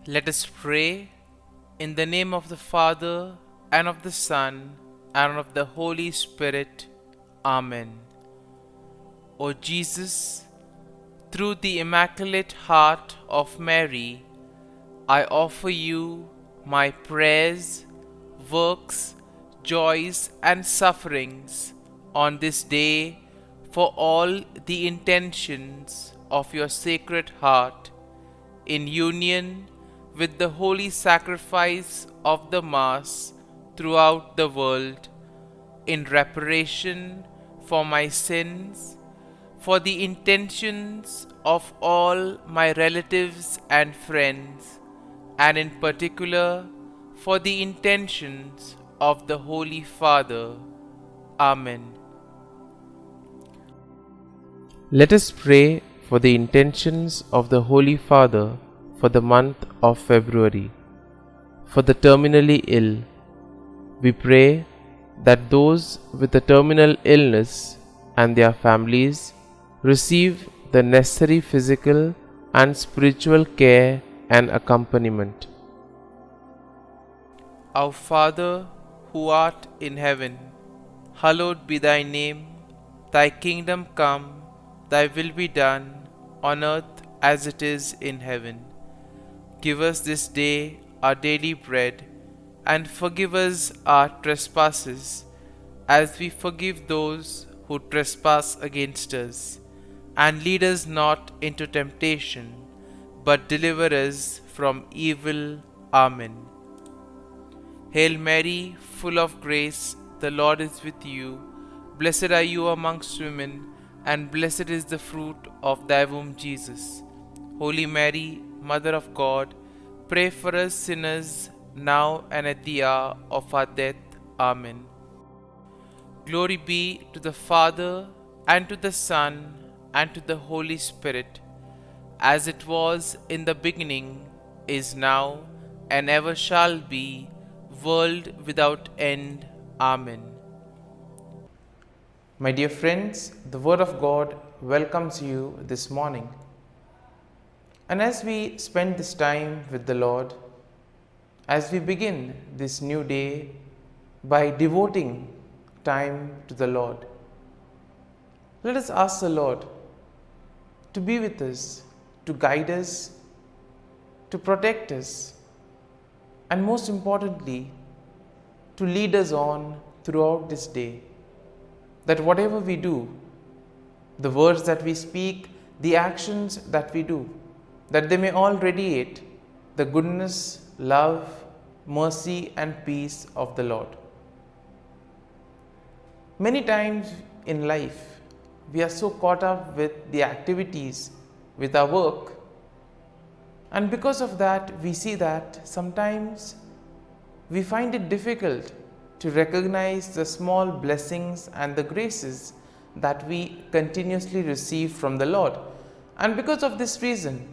Let us pray in the name of the Father, and of the Son, and of the Holy Spirit. Amen. O Jesus, through the Immaculate Heart of Mary, I offer you my prayers, works, joys, and sufferings on this day for all the intentions of your Sacred Heart, in union with the holy sacrifice of the Mass throughout the world, in reparation for my sins, for the intentions of all my relatives and friends, and in particular for the intentions of the Holy Father. Amen. Let us pray for the intentions of the Holy Father for the month of February. For the terminally ill, we pray that those with a terminal illness and their families receive the necessary physical and spiritual care and accompaniment. Our Father, who art in heaven, hallowed be thy name. Thy kingdom come, thy will be done, on earth as it is in heaven. Give us this day our daily bread, and forgive us our trespasses, as we forgive those who trespass against us. And lead us not into temptation, but deliver us from evil. Amen. Hail Mary, full of grace, the Lord is with you. Blessed are you amongst women, and blessed is the fruit of thy womb, Jesus. Holy Mary, Mother of God, pray for us sinners, now and at the hour of our death. Amen. Glory be to the Father, and to the Son, and to the Holy Spirit, as it was in the beginning, is now, and ever shall be, world without end. Amen. My dear friends, the Word of God welcomes you this morning. And as we spend this time with the Lord, as we begin this new day by devoting time to the Lord, let us ask the Lord to be with us, to guide us, to protect us, and most importantly, to lead us on throughout this day. That whatever we do, the words that we speak, the actions that we do, that they may all radiate the goodness, love, mercy, and peace of the Lord. Many times in life, we are so caught up with the activities, with our work, and because of that, we see that sometimes we find it difficult to recognize the small blessings and the graces that we continuously receive from the Lord. And because of this reason,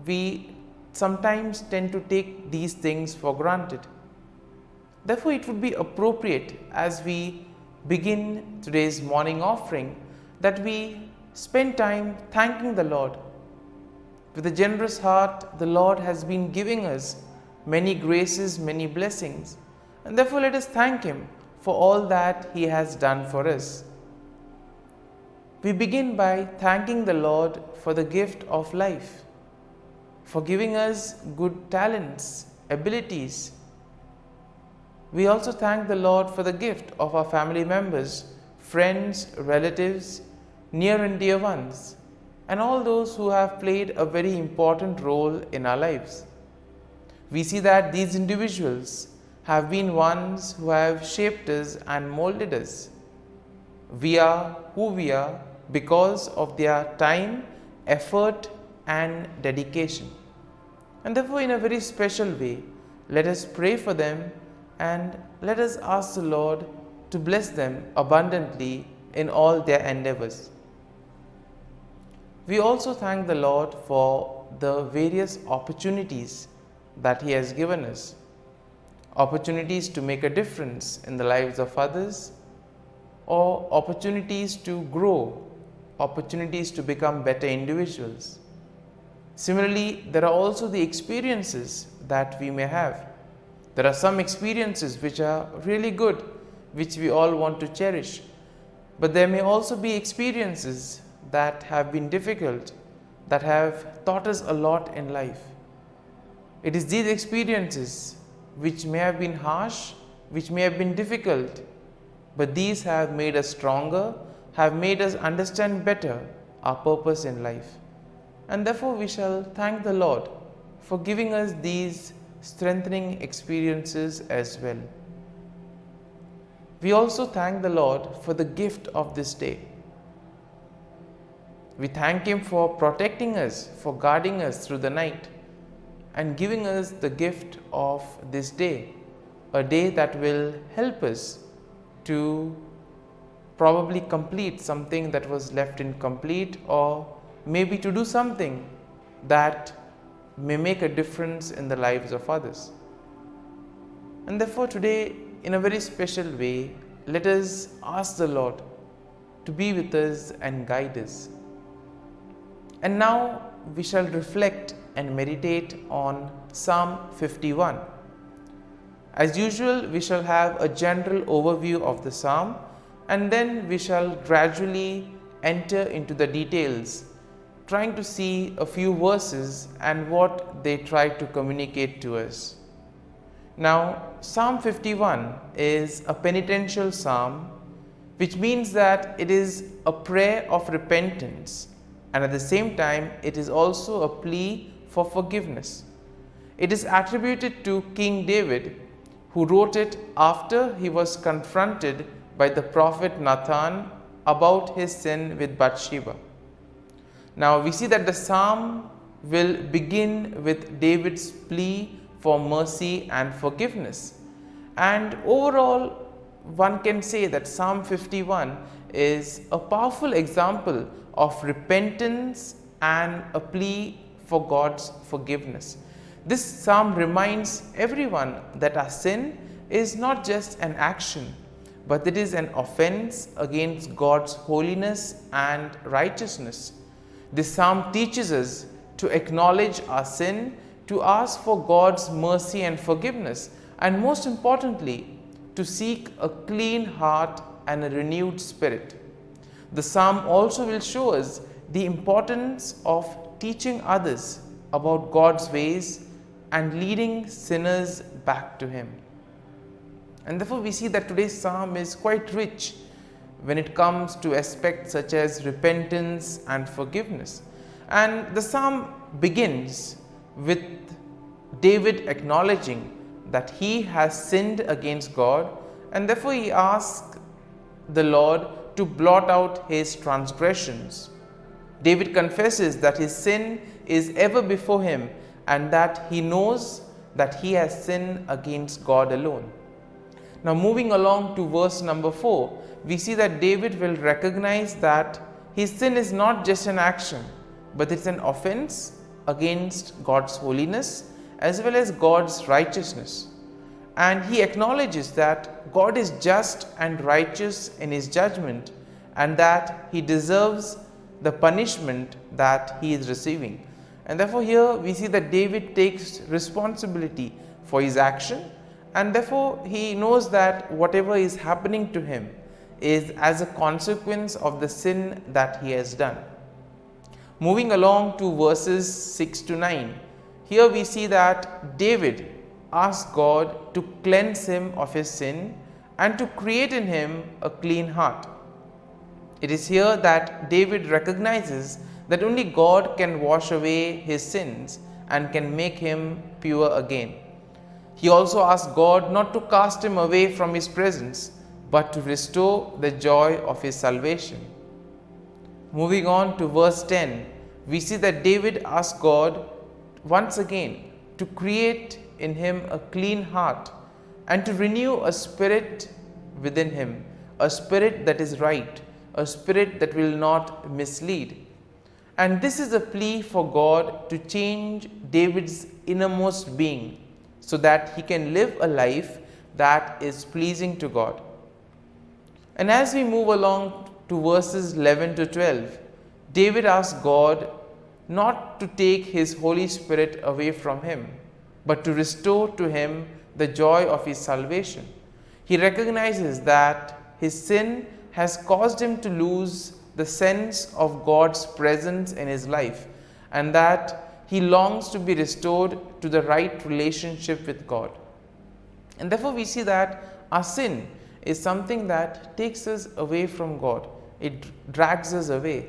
we sometimes tend to take these things for granted. Therefore, it would be appropriate as we begin today's morning offering that we spend time thanking the Lord. With a generous heart, the Lord has been giving us many graces, many blessings. And therefore, let us thank Him for all that He has done for us. We begin by thanking the Lord for the gift of life, for giving us good talents, abilities. We also thank the Lord for the gift of our family members, friends, relatives, near and dear ones, and all those who have played a very important role in our lives. We see that these individuals have been ones who have shaped us and molded us. We are who we are because of their time, effort, and dedication. And therefore, in a very special way, let us pray for them and let us ask the Lord to bless them abundantly in all their endeavors. We also thank the Lord for the various opportunities that He has given us. Opportunities to make a difference in the lives of others, or opportunities to grow, opportunities to become better individuals. Similarly, there are also the experiences that we may have. There are some experiences which are really good, which we all want to cherish. But there may also be experiences that have been difficult, that have taught us a lot in life. It is these experiences which may have been harsh, which may have been difficult, but these have made us stronger, have made us understand better our purpose in life. And therefore we shall thank the Lord for giving us these strengthening experiences as well. We also thank the Lord for the gift of this day. We thank Him for protecting us, for guarding us through the night, and giving us the gift of this day, a day that will help us to probably complete something that was left incomplete, or maybe to do something that may make a difference in the lives of others. And therefore today, in a very special way, let us ask the Lord to be with us and guide us. And now we shall reflect and meditate on Psalm 51. As usual, we shall have a general overview of the psalm, and then we shall gradually enter into the details, trying to see a few verses and what they try to communicate to us. Now, Psalm 51 is a penitential psalm, which means that it is a prayer of repentance, and at the same time it is also a plea for forgiveness. It is attributed to King David, who wrote it after he was confronted by the prophet Nathan about his sin with Bathsheba. Now we see that the psalm will begin with David's plea for mercy and forgiveness. And overall, one can say that Psalm 51 is a powerful example of repentance and a plea for God's forgiveness. This psalm reminds everyone that our sin is not just an action, but it is an offense against God's holiness and righteousness. This psalm teaches us to acknowledge our sin, to ask for God's mercy and forgiveness, and most importantly, to seek a clean heart and a renewed spirit. The psalm also will show us the importance of teaching others about God's ways and leading sinners back to Him. And therefore we see that today's psalm is quite rich when it comes to aspects such as repentance and forgiveness. And the psalm begins with David acknowledging that he has sinned against God, and therefore he asks the Lord to blot out his transgressions. David confesses that his sin is ever before him and that he knows that he has sinned against God alone. Now moving along to verse number 4, we see that David will recognize that his sin is not just an action, but it's an offense against God's holiness as well as God's righteousness. And he acknowledges that God is just and righteous in his judgment, and that he deserves the punishment that he is receiving. And therefore here we see that David takes responsibility for his action, and therefore he knows that whatever is happening to him is as a consequence of the sin that he has done. Moving along to verses 6 to 9, here we see that David asks God to cleanse him of his sin and to create in him a clean heart. It is here that David recognizes that only God can wash away his sins and can make him pure again. He also asks God not to cast him away from his presence, but to restore the joy of his salvation. Moving on to verse 10, we see that David asks God once again to create in him a clean heart and to renew a spirit within him, a spirit that is right, a spirit that will not mislead. And this is a plea for God to change David's innermost being so that he can live a life that is pleasing to God. And as we move along to verses 11 to 12, David asks God not to take his Holy Spirit away from him, but to restore to him the joy of his salvation. He recognizes that his sin has caused him to lose the sense of God's presence in his life, and that he longs to be restored to the right relationship with God. And therefore we see that our sin is something that takes us away from God. It drags us away.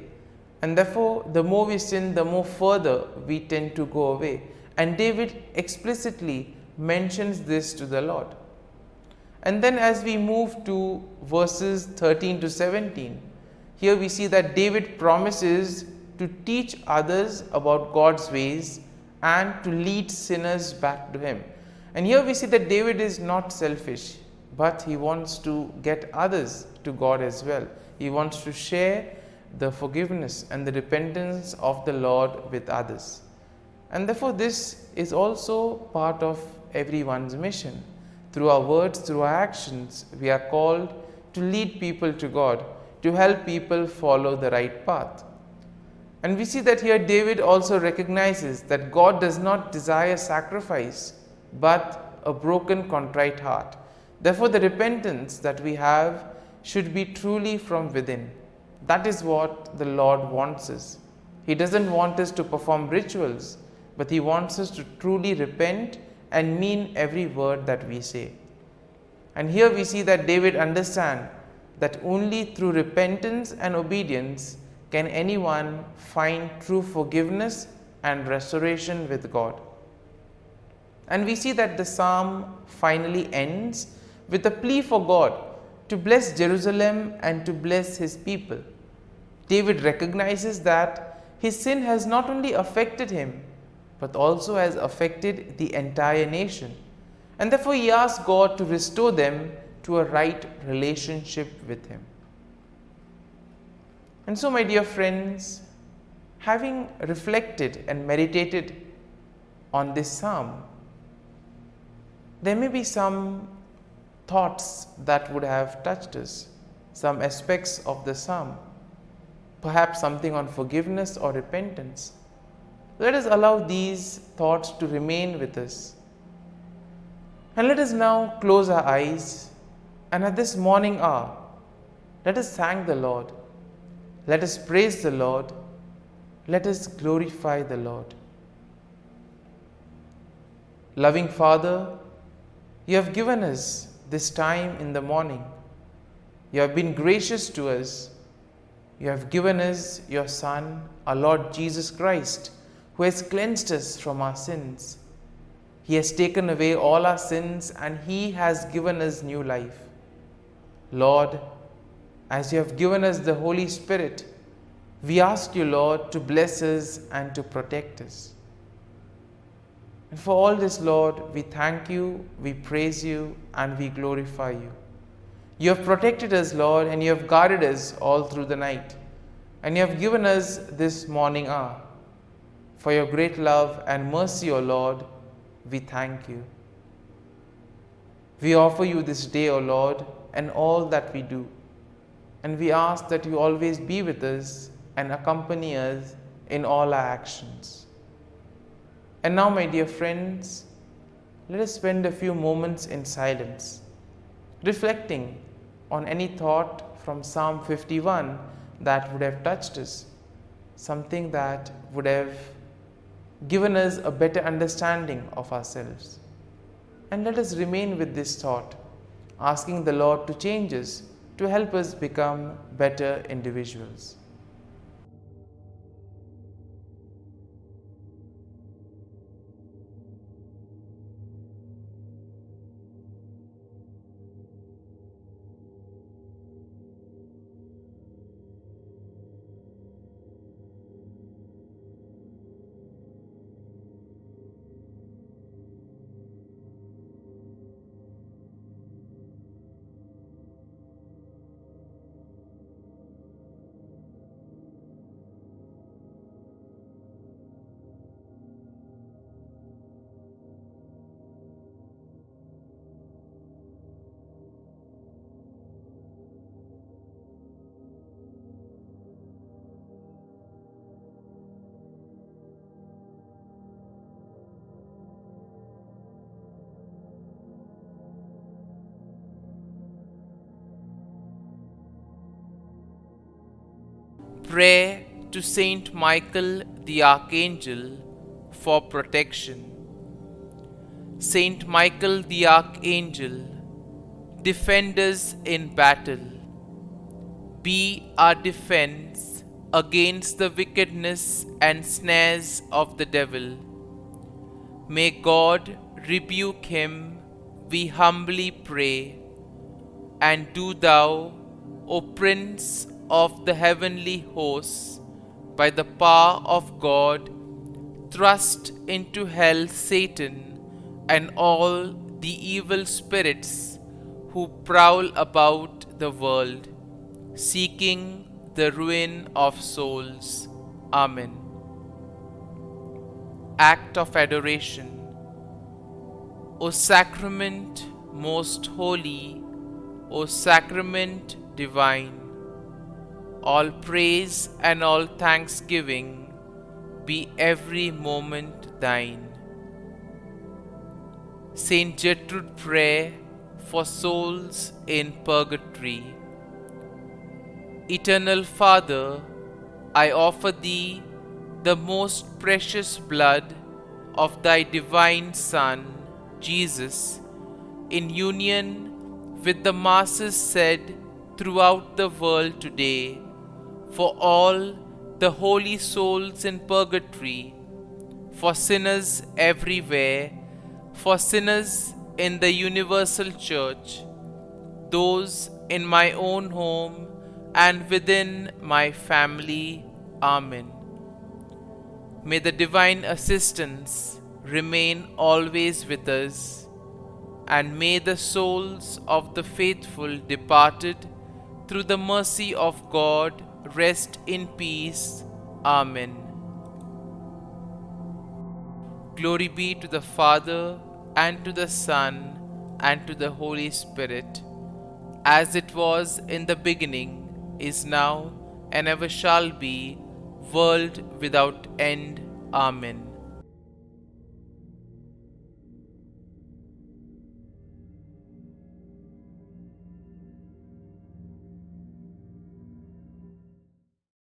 And therefore the more we sin, the more further we tend to go away. And David explicitly mentions this to the Lord. And then as we move to verses 13 to 17, here we see that David promises to teach others about God's ways and to lead sinners back to him. And here we see that David is not selfish, but he wants to get others to God as well. He wants to share the forgiveness and the repentance of the Lord with others. And therefore this is also part of everyone's mission. Through our words, through our actions, we are called to lead people to God, to help people follow the right path. And we see that here David also recognizes that God does not desire sacrifice, but a broken, contrite heart. Therefore, the repentance that we have should be truly from within. That is what the Lord wants us. He doesn't want us to perform rituals, but He wants us to truly repent and mean every word that we say. And here we see that David understands that only through repentance and obedience can anyone find true forgiveness and restoration with God. And we see that the psalm finally ends with a plea for God to bless Jerusalem and to bless His people. David recognizes that his sin has not only affected him, but also has affected the entire nation. And therefore he asks God to restore them to a right relationship with Him. And so, my dear friends, having reflected and meditated on this psalm, there may be some thoughts that would have touched us, some aspects of the psalm, perhaps something on forgiveness or repentance. Let us allow these thoughts to remain with us. And let us now close our eyes, and at this morning hour, let us thank the Lord. Let us praise the Lord. Let us glorify the Lord. Loving Father, You have given us this time in the morning. You have been gracious to us. You have given us Your Son, our Lord Jesus Christ, who has cleansed us from our sins. He has taken away all our sins and He has given us new life. Lord, as You have given us the Holy Spirit, we ask You, Lord, to bless us and to protect us. And for all this, Lord, we thank You, we praise You, and we glorify You. You have protected us, Lord, and You have guarded us all through the night. And You have given us this morning hour. For Your great love and mercy, O Lord, we thank You. We offer You this day, O Lord, and all that we do. And we ask that You always be with us and accompany us in all our actions. And now, my dear friends, let us spend a few moments in silence, reflecting on any thought from Psalm 51 that would have touched us, something that would have given us a better understanding of ourselves. And let us remain with this thought, asking the Lord to change us, to help us become better individuals. Prayer to Saint Michael the Archangel for protection. Saint Michael the Archangel, defend us in battle. Be our defense against the wickedness and snares of the devil. May God rebuke him, we humbly pray. And do thou, O Prince of the heavenly hosts, by the power of God, thrust into hell Satan and all the evil spirits who prowl about the world, seeking the ruin of souls. Amen. Act of Adoration. O Sacrament most holy, O Sacrament divine, all praise and all thanksgiving be every moment thine. Saint Gertrude Prayer for souls in purgatory. Eternal Father, I offer Thee the most precious blood of Thy divine Son, Jesus, in union with the masses said throughout the world today, for all the holy souls in purgatory, for sinners everywhere, for sinners in the universal church, those in my own home and within my family. Amen. May the divine assistance remain always with us, and may the souls of the faithful departed through the mercy of God rest in peace. Amen. Glory be to the Father, and to the Son, and to the Holy Spirit, as it was in the beginning, is now, and ever shall be, world without end. Amen.